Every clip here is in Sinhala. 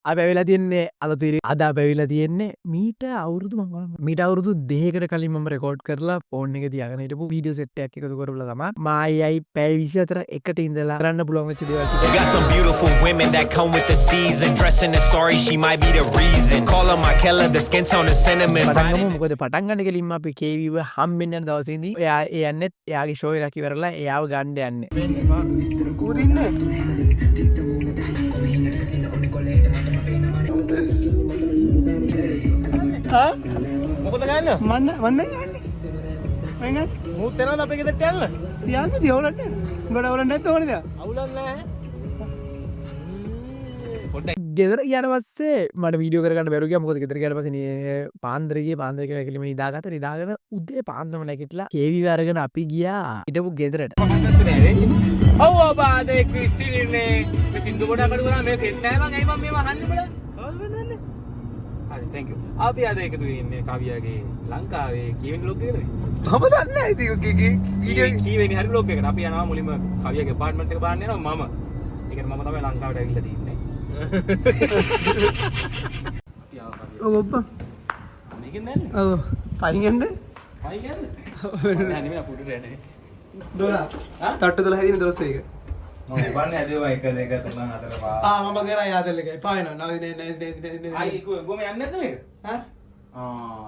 අපි ඇවිල්ලා තියන්නේ අලුතිරි අද අපි ඇවිල්ලා තියන්නේ මීට අවුරුදු දෙකකට කලින් මම රෙකෝඩ් කරලා ෆෝන් එකේ තියාගෙන හිටපු වීඩියෝ සෙට් එකක් එකතු කරලා තමයි මායියි පැය 24 එකට ඉඳලා කරන්න පුළුවන් වෙච්ච දේවල් ටික. Got some beautiful women that come with the season. Dressing in story, she might be the reason. Call her my Keller, the skin tone and cinnamon. පටන් ගමු. මොකද පටන් ගන්න කෙලින්ම අපි KVව හම්බෙන්න යන දවසේ ඉඳි එයා යන්නෙත් එයාගේ ෂෝ එකක් ඉවරලා එයාව ගන්න යන්නේ. කුදින්නේ මොකද ගන්න? මන්ද මං මූත් එනවද අපේ ගෙදරට යන්න? තියන්නේ දියවලට උඹට අවුලක් නැද්ද ඕනේද? අවුලක් නැහැ. ගෙදර ගියාට පස්සේ මට වීඩියෝ කරගන්න බැරුව ගියා. මොකද ගෙදර ගියාට පස්සේ පාන්දර කියලා කෙලිම නිදාගෙන උදේ පාන්දරම නැගිටලා කේවි අරගෙන අපි ගියා හිටපු ගෙදරට. ඔව් ඔබාදේ ක්‍රිස්ටිනේ මේ සින්දු කොට අකඩු කරා මේ සෙට් නැහැ මං ඇයි මම මේව අහන්නේ බලා කවුද දන්නේ හරි thank you අපි අද එකතු වෙන්නේ කවියාගේ ලංකාවේ කීවෙනි බ්ලොග් එකද මම දන්නේ නැහැ ඉතින් වීඩියෝ කීවෙනි හරි බ්ලොග් එකට අපි යනවා මුලින්ම කවියාගේ අප්පාර්ට්මන්ට් එක බලන්න යනවා මම ඒ කියන්නේ මම තමයි ලංකාවට ඇවිල්ලා තින්නේ ඔව් ඔබ්බා මේකෙන් දැන්නේ ඔව් පයින් යන්නේ පයි කියන්නේ නෑ නෙමෙයි පුඩු රැනේ දොලා තට්ටු 12 හැදින 12 එක මම බලන්නේ හැදුවා 1 2 3 4 5 මම කරා යාදල් එකයි පායනවා නෑ ආයි ගොම යන්නේ නැද්ද මේක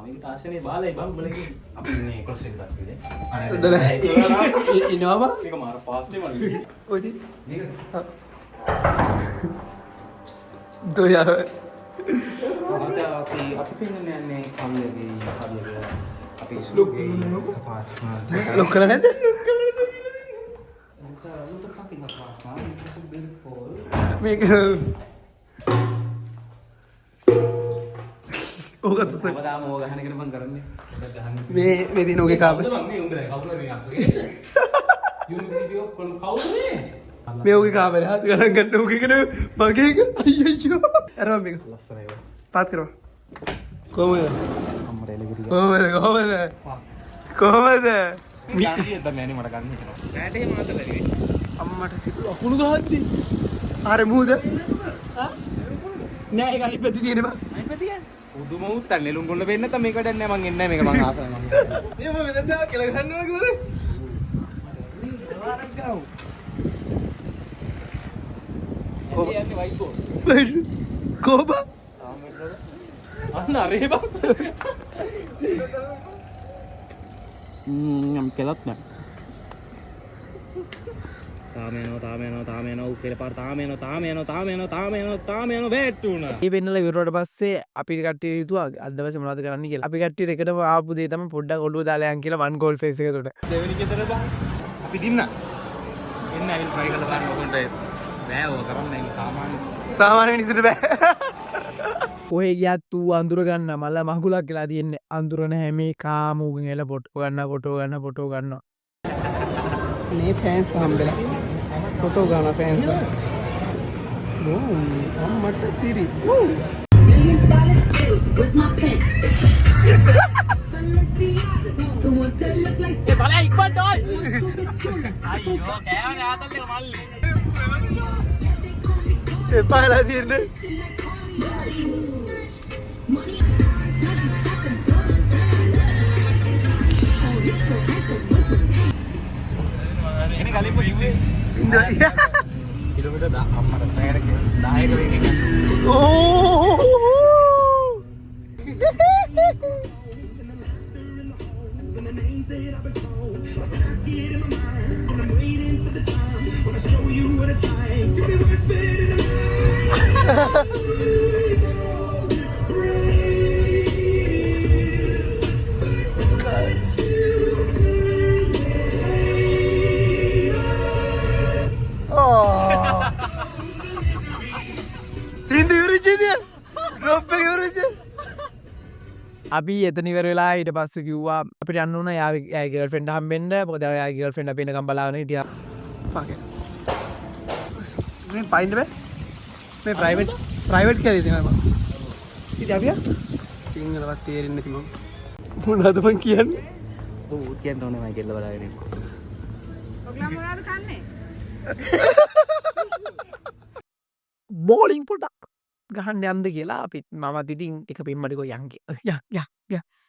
මේක තාක්ෂණයේ බාලයි බං බලන්නේ අපි ඉන්නේ 11 එක දක්වේද ඉනවා බා මේක මාර පාස්නේ මල්ලි ඔයදි මේක දෝ යාර අපි පින්නන්නේ යන්නේ කවියගේ අපි ස්ලෝගේ ලොක් කරලා නැද්ද මේක ඕක තුස මම ඕක ගහන එක මම කරන්නේ මේ දින ඔගේ කාපේ මම මේ උඹලා කවුරුද මේ අතේ යුනිවර්සිටි ඔෆ් කොළඹ කවුද මේ ඔගේ කාමරේ හත් ගණන් ගන්න ඔගේ කියන මගේ එක අයියෝ අරම මේක ලස්සනයි ඒක පාත් කරව කොහමද අම්මට එලගිරි කොහමද මියන්නේ දැන් මට ගන්න හිතෙනවා රැට එහෙම නැතලනේ අම්මට සිතු අකුණු ගහද්දි අර මූද නෑ ඒක අනිත් පැත්තේ තියෙන බා අනිත් පැත්තේ කියන්නේ උදුම උත්තර නෙළුම් ගොල්ල වෙන්න නැත්නම් මේක වැඩක් නෑ මං එන්නේ නෑ මේක මං ආසයි මං මේ මම මෙතන ආව කියලා ගන්නවා කිව්වනේ යන්නේ වයිකෝ කොබා අන්න අරේ බං නම් කෙලත් නෑ තාමේනෝ උපේල පාර තාමේනෝ වැටුණා ඒ වෙන්නලා ඉවරවට පස්සේ අපි කට්ටිය හිතුවා අද දවසේ මොනවද කරන්න කියලා. අපි කට්ටියට එකටම ආපු දේ තමයි පොඩ්ඩක් ඔළුව දාලා යන් කියලා වන් ගෝල් ෆේස් එකකට. දෙවෙනි ගෙදර බං අපි දින්න එන්න ඇවිල් try කරලා බලන්න ඔකට බෑ ඔය කරන්න මේ සාමාන්‍ය මිනිස්සුන්ට බෑ කොහේ ගියත් ඌ අඳුර ගන්න මල මහගුලක් කියලා තියෙන්නේ. අඳුරන හැම කාම උගෙන් එල ෆොටෝ ගන්නවා. මේ ෆෑන්ස් හම්බෙලා ෆොටෝ ගන්න ෆෑන්ස් අම්මට සිරි $1 million bills, where's my pen? The ones that look like ඒ බලයි ඉක්මනට ඔය ones who get cooler. අයියෝ කෑවනේ ආතල් එක මල්ලි They call me God, එපාලා තියෙන්නේ shit like Cardi. Money, talking good. Oh, you so handsome, what's his name? එනේ කලින් කිව්වේ කිලෝමීටර් 10 අම්මට පැයකට 10ක වේගෙන් සින්දු ඉවරෙච්චද ඩ්‍රොප් එක ඉවරෙච්ච අපි එතන ඉවර වෙලා ඊට පස්සේ කිව්වා අපිට යන්න ඕන යාගේ ගර්ල්ෆ්‍රෙන්ඩ් හම්බෙන්න. මොකද යාගේ ගර්ල්ෆ්‍රෙන්ඩ් අපි එනකම් බලාගෙන හිටියා. ෆකේ මේ පයින්ද බෑ මේ ප්‍රයිවට් කියලා තියෙනවා මම ඉතින් අපි සිංහලවත් තේරෙන්නේ නැති මම මොනවද මං කියන්නේ ඔව් කියන්න ඕනේ මම කෙල්ල බලාගෙන ඉන්න ඔගලා මොනවද කන්නේ? බෝලිං පොඩක් ගහන්න යන්ද කියලා අපිත් මමත් ඉතින් එක පින්මටිකෝ යන්ගේ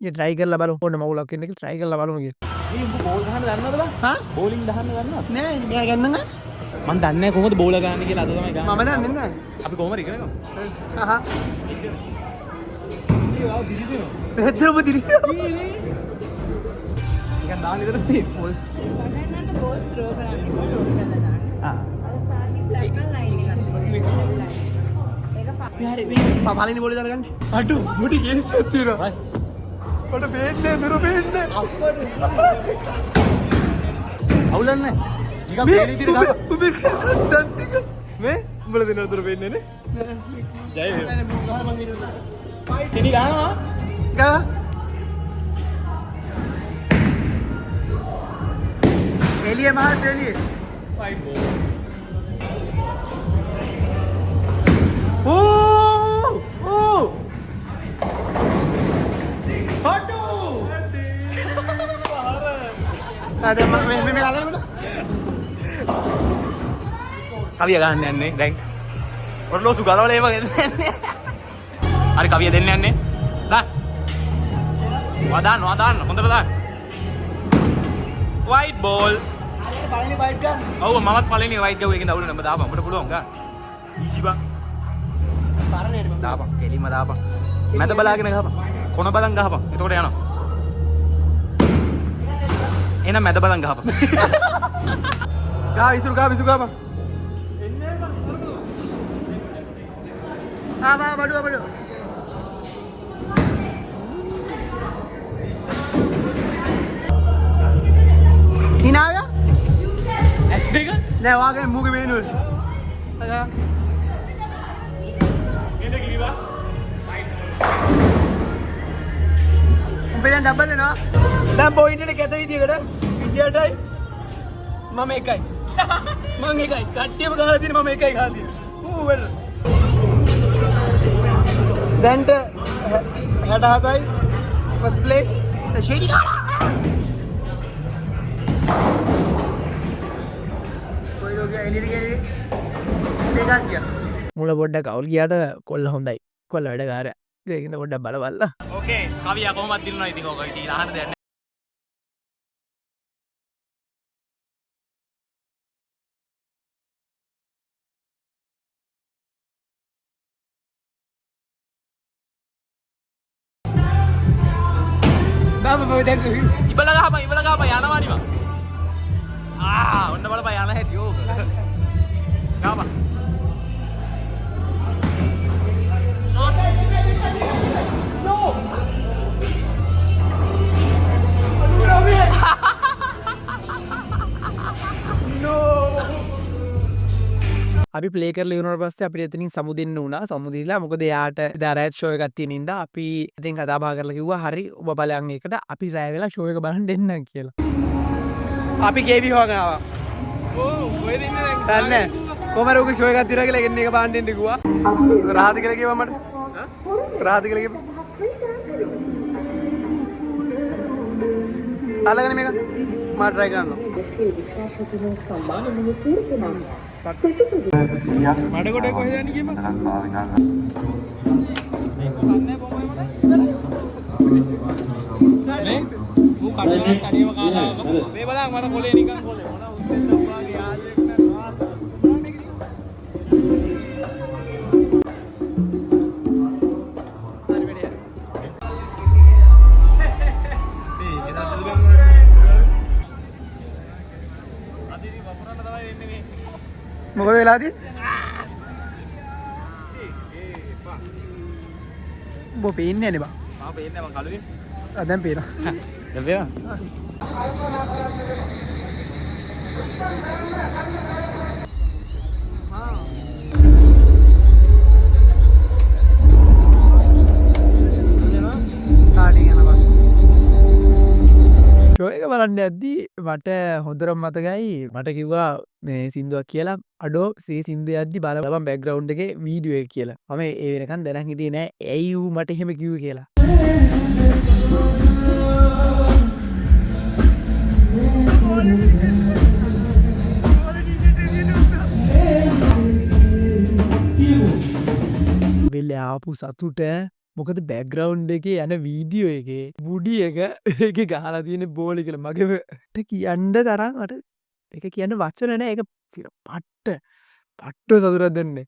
ය ට්‍රයි කරලා බලමු ඕන මවුලක් එන්න කියලා ට්‍රයි කරලා බලමු කියලා. මේ උඹ බෝල් ගහන්න දන්නවද බං? හා බෝලින් ගහන්න දන්නවද? නෑ මෙයා ගන්නங்க මම දන්නේ නැහැ කොහොමද බෝල ගහන්නේ කියලා අද තමයි ගහන්නේ. මම දන්නේ නැහැ අපි කොහොමද ඉගෙන ගමු? අහහ ආව දිරිදිනවා. එතන ඔබ දිරිස නිකන් දාන්න ඉතන මේ බෝල්. ගන්න බෝස් ත්‍රෝ කරන්න ඕන රෝල් කරලා දාන්න. ආ. අර ස්ටාර්ටින් ප්ලග් එක ලයින් එකක් තිබුණා. ඒක මේ පළවෙනි බෝලේ දාලා ගන්න අඩු මුටි කේසියක් තියෙනවා ඔට පේන්නේ දුර පේන්නේ අවුලන්නේ නැහැ. නිකන් පේන විදිහට ගහපන්. ඔබ දන්තික මේ උඹලා දෙන්න උතර වෙන්නේ නේ. ජය වේවා. ටිනි ගහනවා. ගා එළිය මහත් එළිය ෆයිට් බෝල්. ඕ ඕ හටු අද මේ ගලනකොට කවිය ගන්න යන්නේ දැන්. ඔරලෝසු ගලවල ඒව ගෙන්නන්නේ. හරි කවිය දෙන්න යන්නේ. දාන්න. වදාන්න හොඳට දාන්න. White ball. පළවෙනි බයිට් ගන්න ඔව් මමත් පළවෙනි වයිට් ගව් එකෙන් දවුල නම්බ දාපන්. අපිට පුළුවන් ගන්න. ඊසි බං. පරණේට මම දාපන්. කෙලින්ම දාපන්. මැද බලාගෙන ගහපන්. කොන බලන් ගහපන්. එතකොට යනවා. එහෙනම් මැද බලන් ගහපන්. ගා විසුරු ගා බා ආවා බඩුව හිනාව ඇස් දෙක නෑ වාගේ මූගේ මේනුවල් අගා එන්න කිරිවා. උඹ දැන් ඩබල් වෙනවා දැන් පොයින්ට් එක කැත විදියකට 28යි මම 1යි මම 1යි කට්ටියම ගහලා තියෙන මම 1යි ගහලා තියෙන ඌ වෙන දැන්ට 67යි ෆස්ට් ප්ලේස් ෂේඩි ගාලා කොයිද ගියා එළියට ගියේ දෙකක් ගියා මුල පොඩ්ඩක් අවුල් ගියාට කොල්ල හොඳයි කොල්ල වැඩ කාරය ඒකින්ද පොඩ්ඩක් බලවල්ලා ඕකේ කවියා කොහොමද දිනුනා ඉතින් ඕක ඉතින් අහන්න දෙයක් නැහැ. බාබා දැන් ඉබල ගහපන් යනවා නිවා. ඔන්න බලපන් යන හැටි ඕක. ගහපන්. අපි ප්ලේ කරලා ඉවරනට පස්සේ අපිට එතනින් සමුදෙන්න වුණා. සමුදිලා මොකද එයාට දරයත් ෂෝ එකක් තියෙන ඉඳා අපි ඉතින් කතා බහ කරලා කිව්වා හරි ඔබ බලයන් එකට අපි රැ වෙලා ෂෝ එක බලන්න එන්න කියලා. අපි කේවි හොයගෙන ආවා ඕ ඔය දෙන්නේ දන්නේ කොහමද ඔක ෂෝ එකක් තියලා කියලා එන්න එක බලන්න එන්න කිව්වා රාහත කියලා කිව්වා මට රාහත කියලා කිව්වා අල්ලගෙන මේක මම try කරනවා මඩ කොට කොහෙද යන්නේ කියම මේ මූ කඩේම කාලා මේ බලන්න මට කොලේ නිකන් කොලේ මොන උද්දෙන්න වාගේ යාළුවෙක් නෑ මොකද වෙලා තියෙන්නේ ඔබ පේන්නේ නැනේ බා මම පේන්නේ මං කලුවේ දැන් පේනවා දැන් පේනවා ෂෝ එක බලන්න යද්දී මට හොඳටම මතකයි මට කිව්වා මේ සින්දුවක් කියලා අඩෝ සේ සින්දු යද්දි බලපන් බෑග්ග්‍රවුන්ඩ් එකේ වීඩියෝ එක කියලා. මම ඒ වෙනකන් දැනන් හිටියේ නෑ ඇයි ඌ මට එහෙම කිව්වේ කියලා. ගිහිල්ල ආපු සතුට මොකද බැග්‍රවුන්් එක යන වීඩියෝ එක බුඩි එක ඒක ගහලා තියෙන බෝලි කළ මගේට කියන්න තරන්ට එක කියන්න වච්චන නෑ එක සිර පට්ට සතුරත් දෙන්නේ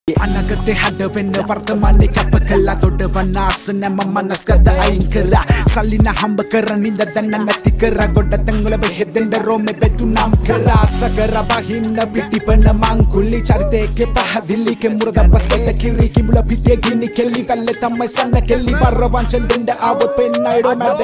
අනගතේ හඩවෙන්න වර්තමානය කැප කල්ලා දොඩවන්න ආස නැම මනස්ගත අයින් කරා සල්ලින හම්බ කරනින්ද දැන්න නැති කර ගොඩ තැන්වල බෙහෙදෙන්ඩ රෝම බෙදුනම් කරා සකර බහින්න පිටිපන මංකුල්ලි චරිතයක පහදිල්ලික මුරද පසට කිරි කිඹුල පිටිය ගිනි කෙල්ලි කල්ල තමයි සන්න කෙල්ලි බර වංචන් දෙන්ඩ ආවොත් පෙන්නයිඩෝ මැද